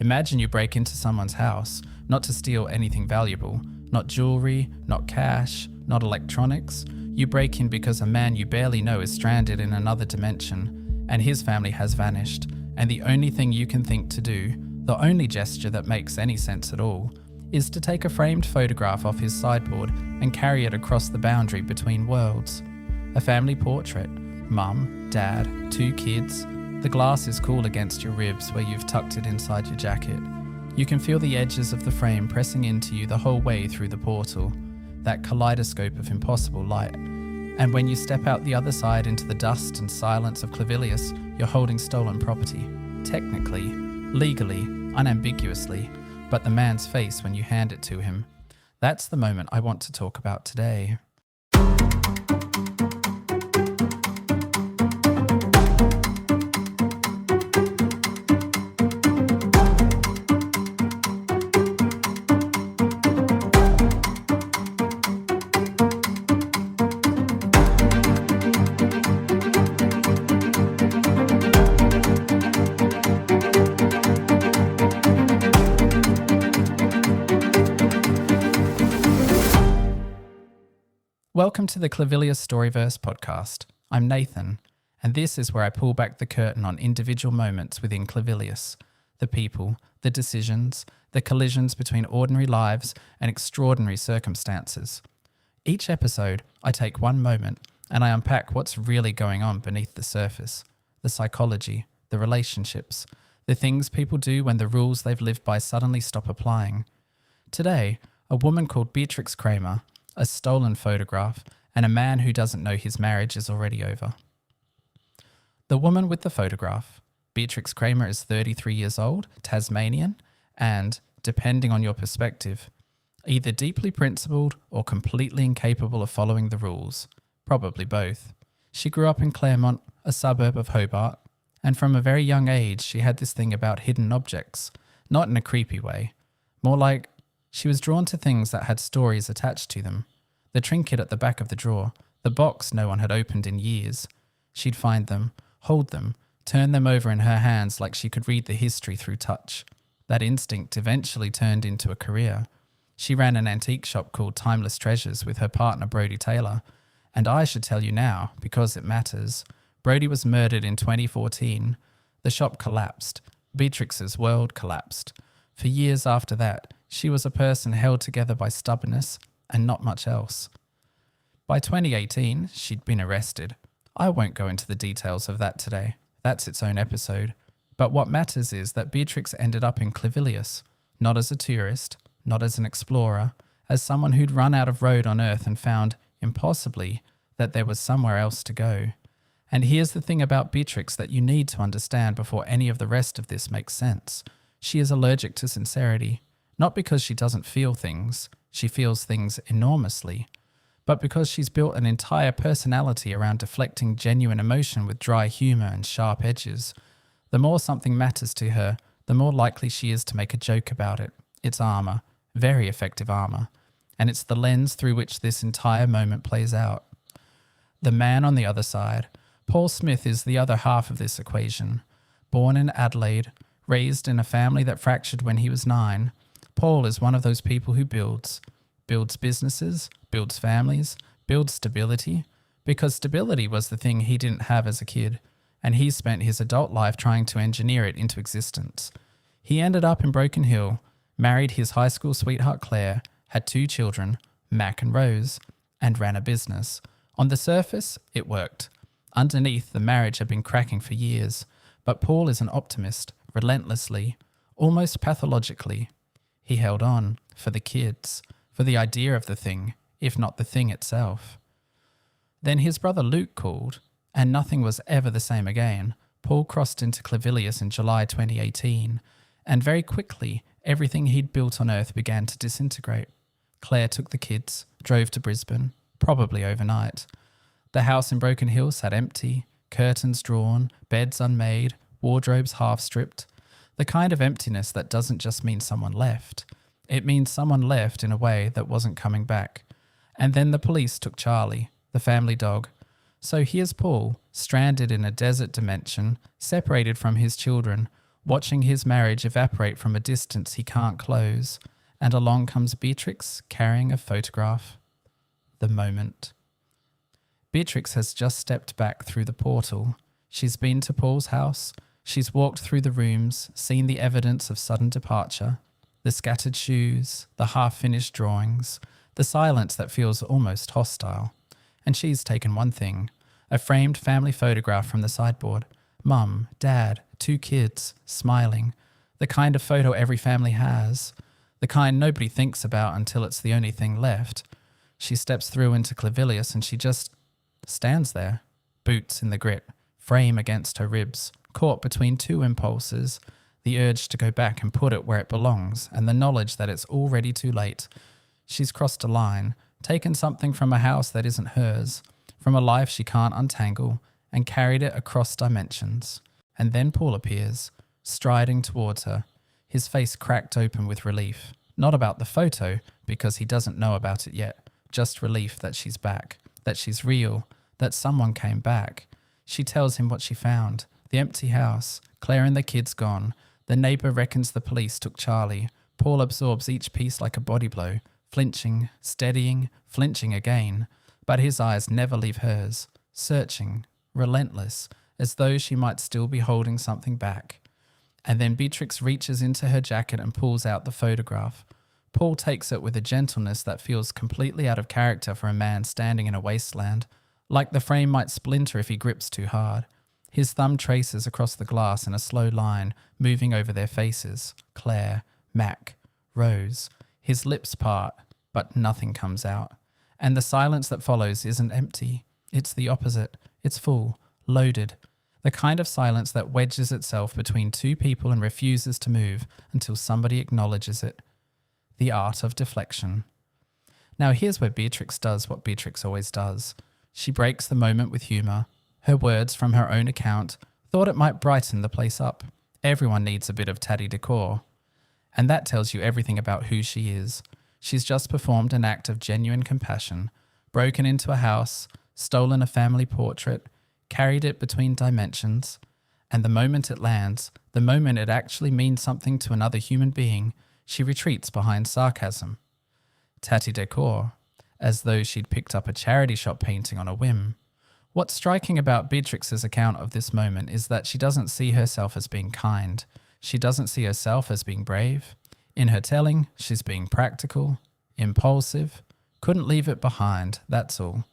Imagine you break into someone's house, not to steal anything valuable, not jewellery, not cash, not electronics. You break in because a man you barely know is stranded in another dimension, and his family has vanished, and the only thing you can think to do, the only gesture that makes any sense at all, is to take a framed photograph off his sideboard and carry it across the boundary between worlds. A family portrait. Mum, Dad, 2 kids. The glass is cool against your ribs where you've tucked it inside your jacket. You can feel the edges of the frame pressing into you the whole way through the portal, that kaleidoscope of impossible light. And when you step out the other side into the dust and silence of Clivilius, you're holding stolen property. Technically, legally, unambiguously, but the man's face when you hand it to him. That's the moment I want to talk about today. Welcome to the Clivilius Storiverse podcast. I'm Nathan, and this is where I pull back the curtain on individual moments within Clivilius, the people, the decisions, the collisions between ordinary lives and extraordinary circumstances. Each episode, I take one moment and I unpack what's really going on beneath the surface, the psychology, the relationships, the things people do when the rules they've lived by suddenly stop applying. Today, a woman called Beatrix Kramer, a stolen photograph, and a man who doesn't know his marriage is already over. The woman with the photograph. Beatrix Kramer is 33 years old, Tasmanian, and, depending on your perspective, either deeply principled or completely incapable of following the rules. Probably both. She grew up in Claremont, a suburb of Hobart, and from a very young age she had this thing about hidden objects, not in a creepy way, more like she was drawn to things that had stories attached to them. The trinket at the back of the drawer, the box no one had opened in years. She'd find them, hold them, turn them over in her hands like she could read the history through touch. That instinct eventually turned into a career. She ran an antique shop called Timeless Treasures with her partner Brodie Taylor. And I should tell you now, because it matters. Brodie was murdered in 2014. The shop collapsed. Beatrix's world collapsed. For years after that, she was a person held together by stubbornness and not much else. By 2018, she'd been arrested. I won't go into the details of that today. That's its own episode. But what matters is that Beatrix ended up in Clivilius, not as a tourist, not as an explorer, as someone who'd run out of road on Earth and found, impossibly, that there was somewhere else to go. And here's the thing about Beatrix that you need to understand before any of the rest of this makes sense. She is allergic to sincerity. Not because she doesn't feel things, she feels things enormously, but because she's built an entire personality around deflecting genuine emotion with dry humour and sharp edges. The more something matters to her, the more likely she is to make a joke about it. It's armour, very effective armour, and it's the lens through which this entire moment plays out. The man on the other side, Paul Smith, is the other half of this equation. Born in Adelaide, raised in a family that fractured when he was 9, Paul is one of those people who builds businesses, builds families, builds stability, because stability was the thing he didn't have as a kid, and he spent his adult life trying to engineer it into existence. He ended up in Broken Hill, married his high school sweetheart Claire, had 2 children, Mac and Rose, and ran a business. On the surface, it worked. Underneath, the marriage had been cracking for years, but Paul is an optimist, relentlessly, almost pathologically. He held on, for the kids, for the idea of the thing, if not the thing itself. Then his brother Luke called, and nothing was ever the same again. Paul crossed into Clivilius in July 2018, and very quickly, everything he'd built on Earth began to disintegrate. Claire took the kids, drove to Brisbane, probably overnight. The house in Broken Hill sat empty, curtains drawn, beds unmade, wardrobes half-stripped. The kind of emptiness that doesn't just mean someone left. It means someone left in a way that wasn't coming back. And then the police took Charlie, the family dog. So here's Paul, stranded in a desert dimension, separated from his children, watching his marriage evaporate from a distance he can't close, and along comes Beatrix carrying a photograph. The moment. Beatrix has just stepped back through the portal. She's been to Paul's house. She's walked through the rooms, seen the evidence of sudden departure, the scattered shoes, the half-finished drawings, the silence that feels almost hostile. And she's taken one thing, a framed family photograph from the sideboard. Mum, Dad, 2 kids, smiling. The kind of photo every family has. The kind nobody thinks about until it's the only thing left. She steps through into Clivilius and she just stands there, boots in the grit, frame against her ribs, caught between 2 impulses, the urge to go back and put it where it belongs, and the knowledge that it's already too late. She's crossed a line, taken something from a house that isn't hers, from a life she can't untangle, and carried it across dimensions. And then Paul appears, striding towards her, his face cracked open with relief. Not about the photo, because he doesn't know about it yet, just relief that she's back, that she's real, that someone came back. She tells him what she found, the empty house, Claire and the kids gone. The neighbour reckons the police took Charlie. Paul absorbs each piece like a body blow, flinching, steadying, flinching again. But his eyes never leave hers, searching, relentless, as though she might still be holding something back. And then Beatrix reaches into her jacket and pulls out the photograph. Paul takes it with a gentleness that feels completely out of character for a man standing in a wasteland, like the frame might splinter if he grips too hard. His thumb traces across the glass in a slow line, moving over their faces. Claire, Mac, Rose. His lips part, but nothing comes out. And the silence that follows isn't empty. It's the opposite. It's full, loaded. The kind of silence that wedges itself between 2 people and refuses to move until somebody acknowledges it. The art of deflection. Now here's where Beatrix does what Beatrix always does. She breaks the moment with humour. Her words from her own account thought it might brighten the place up. Everyone needs a bit of tatty decor. And that tells you everything about who she is. She's just performed an act of genuine compassion, broken into a house, stolen a family portrait, carried it between dimensions, and the moment it lands, the moment it actually means something to another human being, she retreats behind sarcasm. Tatty decor, as though she'd picked up a charity shop painting on a whim. What's striking about Beatrix's account of this moment is that she doesn't see herself as being kind. She doesn't see herself as being brave. In her telling, she's being practical, impulsive, couldn't leave it behind, that's all.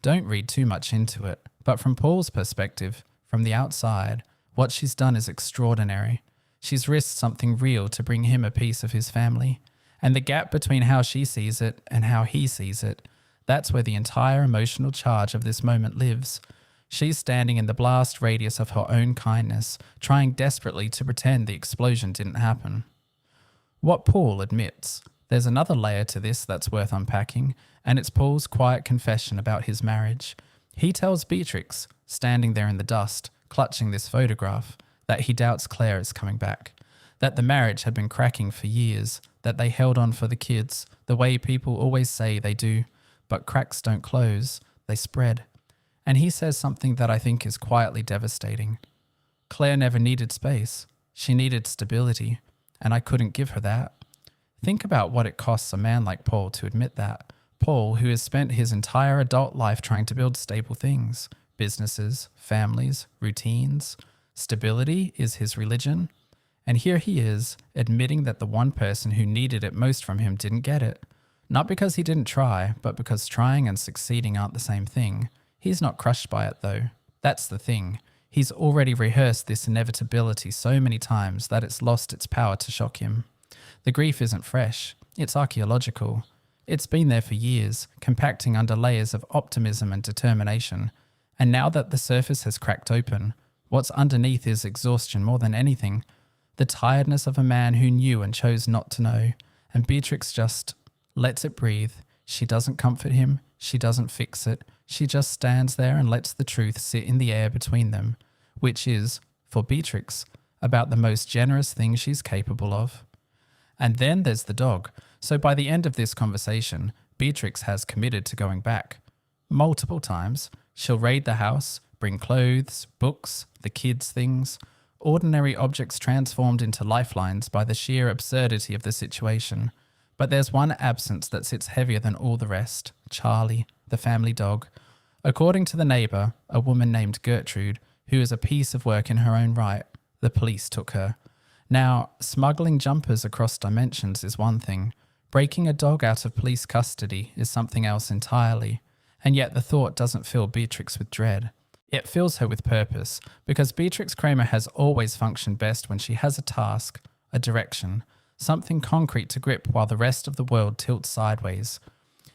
Don't read too much into it, but from Paul's perspective, from the outside, what she's done is extraordinary. She's risked something real to bring him a piece of his family. And the gap between how she sees it and how he sees it, that's where the entire emotional charge of this moment lives. She's standing in the blast radius of her own kindness, trying desperately to pretend the explosion didn't happen. What Paul admits. There's another layer to this that's worth unpacking, and it's Paul's quiet confession about his marriage. He tells Beatrix, standing there in the dust, clutching this photograph, that he doubts Claire is coming back, that the marriage had been cracking for years, that they held on for the kids, the way people always say they do, but cracks don't close, they spread. And he says something that I think is quietly devastating. Claire never needed space. She needed stability, and I couldn't give her that. Think about what it costs a man like Paul to admit that. Paul, who has spent his entire adult life trying to build stable things, businesses, families, routines. Stability is his religion. And here he is, admitting that the one person who needed it most from him didn't get it. Not because he didn't try, but because trying and succeeding aren't the same thing. He's not crushed by it though. That's the thing. He's already rehearsed this inevitability so many times that it's lost its power to shock him. The grief isn't fresh. It's archaeological. It's been there for years, compacting under layers of optimism and determination. And now that the surface has cracked open, what's underneath is exhaustion more than anything. The tiredness of a man who knew and chose not to know. And Beatrix just lets it breathe. She doesn't comfort him. She doesn't fix it. She just stands there and lets the truth sit in the air between them, which is, for Beatrix, about the most generous thing she's capable of. And then there's the dog. So by the end of this conversation, Beatrix has committed to going back. Multiple times. She'll raid the house, bring clothes, books, the kids' things, Ordinary objects transformed into lifelines by the sheer absurdity of the situation. But there's one absence that sits heavier than all the rest: Charlie, the family dog. According to the neighbour, a woman named Gertrude, who is a piece of work in her own right, the police took her. Now, smuggling jumpers across dimensions is one thing. Breaking a dog out of police custody is something else entirely. And yet the thought doesn't fill Beatrix with dread. It fills her with purpose, because Beatrix Kramer has always functioned best when she has a task, a direction, something concrete to grip while the rest of the world tilts sideways.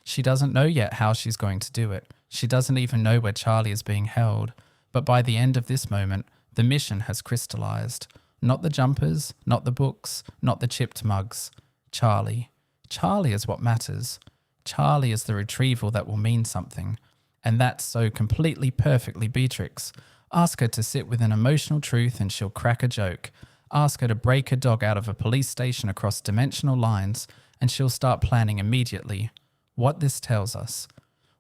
She doesn't know yet how she's going to do it. She doesn't even know where Charlie is being held. But by the end of this moment, the mission has crystallized. Not the jumpers, not the books, not the chipped mugs. Charlie. Charlie is what matters. Charlie is the retrieval that will mean something. And that's so completely perfectly Beatrix. Ask her to sit with an emotional truth and she'll crack a joke. Ask her to break a dog out of a police station across dimensional lines and she'll start planning immediately. What this tells us.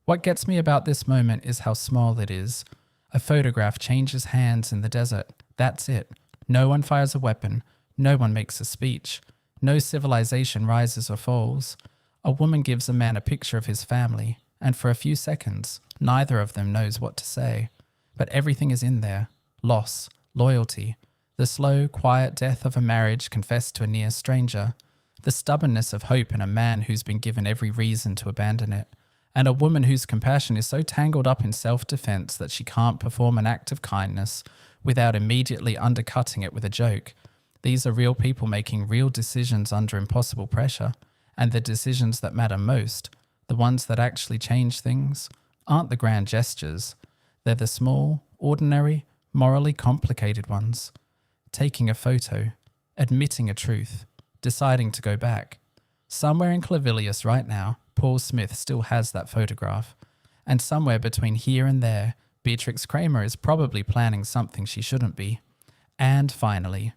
What gets me about this moment is how small it is. A photograph changes hands in the desert. That's it. No one fires a weapon. No one makes a speech. No civilization rises or falls. A woman gives a man a picture of his family, and for a few seconds, neither of them knows what to say. But everything is in there. Loss, loyalty, the slow, quiet death of a marriage confessed to a near stranger, the stubbornness of hope in a man who's been given every reason to abandon it, and a woman whose compassion is so tangled up in self-defense that she can't perform an act of kindness without immediately undercutting it with a joke. These are real people making real decisions under impossible pressure, and the decisions that matter most, the ones that actually change things, aren't the grand gestures. They're the small, ordinary, morally complicated ones. Taking a photo, admitting a truth, deciding to go back. Somewhere in Clivilius right now, Paul Smith still has that photograph. And somewhere between here and there, Beatrix Kramer is probably planning something she shouldn't be. And finally,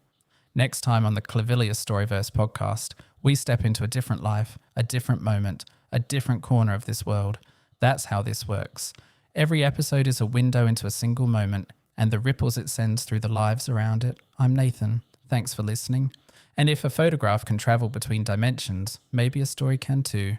next time on the Clivilius Storiverse podcast, we step into a different life, a different moment, a different corner of this world. That's how this works. Every episode is a window into a single moment, and the ripples it sends through the lives around it. I'm Nathan. Thanks for listening. And if a photograph can travel between dimensions, maybe a story can too.